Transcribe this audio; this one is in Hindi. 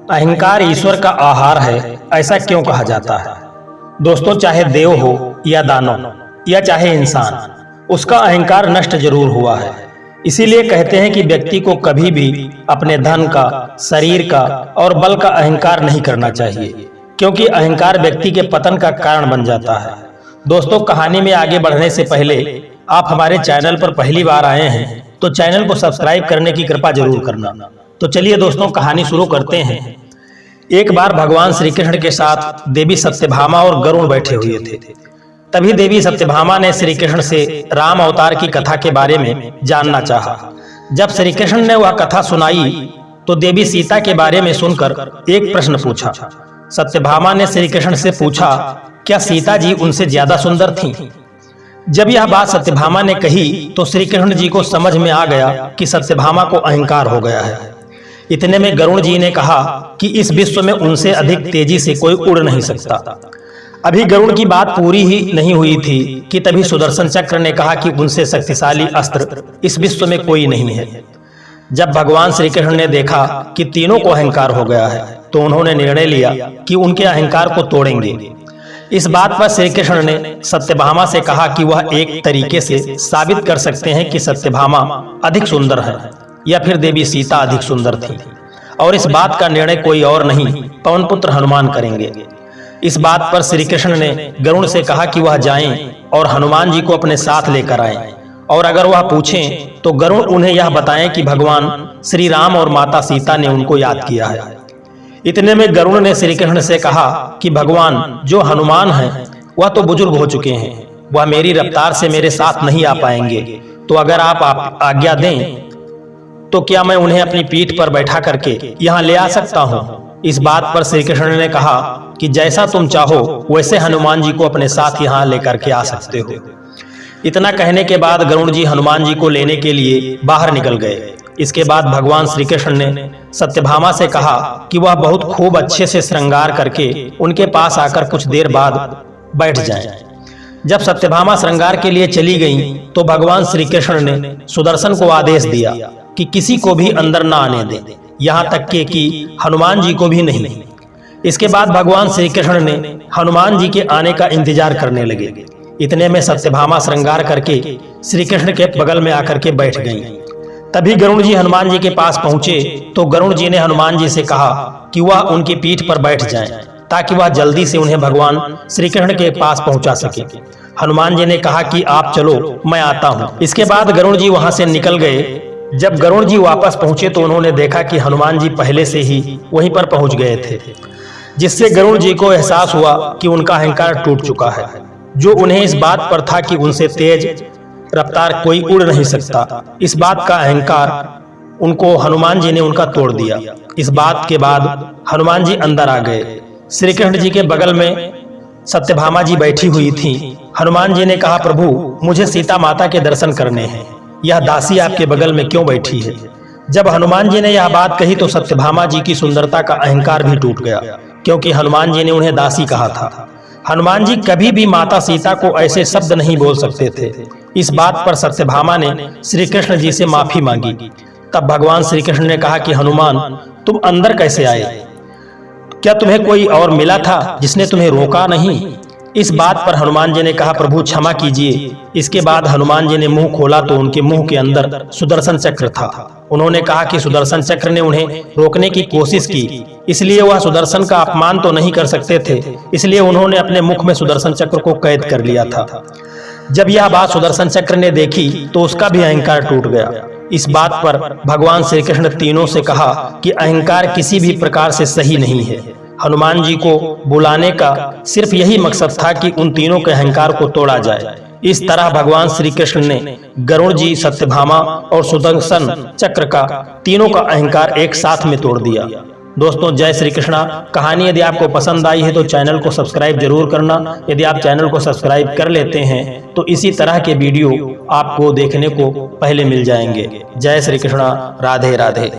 अहंकार ईश्वर का आहार है, ऐसा क्यों कहा जाता है? दोस्तों, चाहे देव हो या दानव या चाहे इंसान, उसका अहंकार नष्ट जरूर हुआ है। इसीलिए कहते हैं कि व्यक्ति को कभी भी अपने धन का, शरीर का और बल का अहंकार नहीं करना चाहिए, क्योंकि अहंकार व्यक्ति के पतन का कारण बन जाता है। दोस्तों, कहानी में आगे बढ़ने से पहले आप हमारे चैनल पर पहली बार आए हैं तो चैनल को सब्सक्राइब करने की कृपा जरूर करना। तो चलिए दोस्तों, कहानी शुरू करते हैं। एक बार भगवान श्री कृष्ण के साथ देवी सत्यभामा और गरुड़ बैठे हुए थे। तभी देवी सत्यभामा ने श्री कृष्ण से राम अवतार की कथा के बारे में जानना चाहा। जब श्री कृष्ण ने वह कथा सुनाई तो देवी सीता के बारे में सुनकर एक प्रश्न पूछा। सत्यभामा ने श्री कृष्ण से पूछा, क्या सीता जी उनसे ज्यादा सुंदर थीं? जब यह बात सत्यभामा ने कही तो श्री कृष्ण जी को समझ में आ गया कि सत्यभामा को अहंकार हो गया है। इतने में गरुड़ जी ने कहा कि इस विश्व में उनसे अधिक तेजी से कोई उड़ नहीं सकता। अभी गरुड़ की बात पूरी ही नहीं हुई थी कि तभी सुदर्शन चक्र ने कहा कि उनसे शक्तिशाली अस्त्र इस विश्व में कोई नहीं है। जब भगवान श्री कृष्ण ने देखा कि तीनों को अहंकार हो गया है तो उन्होंने निर्णय लिया कि उनके अहंकार को तोड़ेंगे। इस बात पर श्री कृष्ण ने सत्यभामा से कहा कि वह एक तरीके से साबित कर सकते हैं कि सत्यभामा अधिक सुंदर है या फिर देवी सीता अधिक सुंदर थी, और इस बात का निर्णय कोई और नहीं पवन पुत्र हनुमान करेंगे। इस बात पर श्री कृष्ण ने गरुड़ से कहा कि वह जाएं और हनुमान जी को अपने साथ लेकर आएं, और अगर वह पूछें तो गरुड़ उन्हें यह बताएं कि भगवान श्री राम और माता सीता ने उनको याद किया है। इतने में गरुड़ ने श्री कृष्ण से कहा कि भगवान, जो हनुमान हैं वह तो बुजुर्ग हो चुके हैं, वह मेरी रफ्तार से मेरे साथ नहीं आ पाएंगे, तो अगर आप आज्ञा दें तो क्या मैं उन्हें अपनी पीठ पर बैठा करके यहाँ ले आ सकता हूँ? इस बात पर श्री कृष्ण ने कहा कि जैसा तुम चाहो वैसे हनुमान जी को अपने साथ यहाँ लेकर के आ सकते हो। इतना कहने के बाद गरुड़ जी हनुमान जी को लेने के लिए बाहर निकल गए। इसके बाद भगवान श्री कृष्ण ने सत्यभामा से कहा कि वह बहुत खूब अच्छे से श्रृंगार करके उनके पास आकर कुछ देर बाद बैठ जाएं। जब सत्यभामा श्रृंगार के लिए चली गई तो भगवान श्री कृष्ण ने सुदर्शन को आदेश दिया कि किसी को भी अंदर ना आने दें, यहाँ तक के कि हनुमान जी को भी नहीं। इसके बाद भगवान श्री कृष्ण ने हनुमान जी के आने का इंतजार करने लगे। इतने में सत्यभामा श्रृंगार करके श्री कृष्ण के बगल में आकर के बैठ गईं। तभी गरुड़ जी हनुमान जी के पास पहुंचे तो गरुड़ जी ने हनुमान जी से कहा कि वह उनकी पीठ पर बैठ जाएं, ताकि वह जल्दी से उन्हें भगवान श्री कृष्ण के पास पहुंचा सके। हनुमान जी ने कहा कि आप चलो, मैं आता हूं। इसके बाद गरुड़ जी वहां से निकल गए। जब गरुड़ जी वापस पहुंचे तो उन्होंने देखा कि हनुमान जी पहले से ही वहीं पर पहुंच गए थे, जिससे गरुड़ जी को एहसास हुआ कि उनका अहंकार टूट चुका है। जो उन्हें इस बात पर था कि उनसे तेज रफ्तार कोई उड़ नहीं सकता, इस बात का अहंकार उनको हनुमान जी ने उनका तोड़ दिया। इस बात के बाद हनुमान जी अंदर आ गए। श्री कृष्ण जी के बगल में सत्यभामा जी बैठी हुई थी। हनुमान जी ने कहा, प्रभु, मुझे सीता माता के दर्शन करने हैं, यह दासी आपके बगल में क्यों बैठी है? जब हनुमान जी ने यह बात कही तो सत्यभामा जी की सुंदरता का अहंकार भी टूट गया, क्योंकि हनुमान जी ने उन्हें दासी कहा था। हनुमान जी कभी भी माता सीता को ऐसे शब्द नहीं बोल सकते थे। इस बात पर सत्यभामा ने श्री कृष्ण जी से माफी मांगी। तब भगवान श्री कृष्ण ने कहा कि हनुमान, तुम अंदर कैसे आए? क्या तुम्हें कोई और मिला था जिसने तुम्हें रोका नहीं? इस बात पर हनुमान जी ने कहा, प्रभु क्षमा कीजिए। इसके बाद हनुमान जी ने मुंह खोला तो उनके मुंह के अंदर सुदर्शन चक्र था। उन्होंने कहा कि सुदर्शन चक्र ने उन्हें रोकने की कोशिश की, इसलिए वह सुदर्शन का अपमान तो नहीं कर सकते थे, इसलिए उन्होंने अपने मुख में सुदर्शन चक्र को कैद कर लिया था। जब यह बात सुदर्शन चक्र ने देखी तो उसका भी अहंकार टूट गया। इस बात पर भगवान श्री कृष्ण तीनों से कहा कि अहंकार किसी भी प्रकार से सही नहीं है। हनुमान जी को बुलाने का सिर्फ यही मकसद था कि उन तीनों के अहंकार को तोड़ा जाए। इस तरह भगवान श्री कृष्ण ने गरुड़ जी, सत्यभामा और सुदर्शन चक्र का तीनों का अहंकार एक साथ में तोड़ दिया। दोस्तों, जय श्री कृष्णा। कहानी यदि आपको पसंद आई है तो चैनल को सब्सक्राइब जरूर करना। यदि आप चैनल को सब्सक्राइब कर लेते हैं तो इसी तरह के वीडियो आपको देखने को पहले मिल जाएंगे। जय श्री कृष्णा। राधे राधे।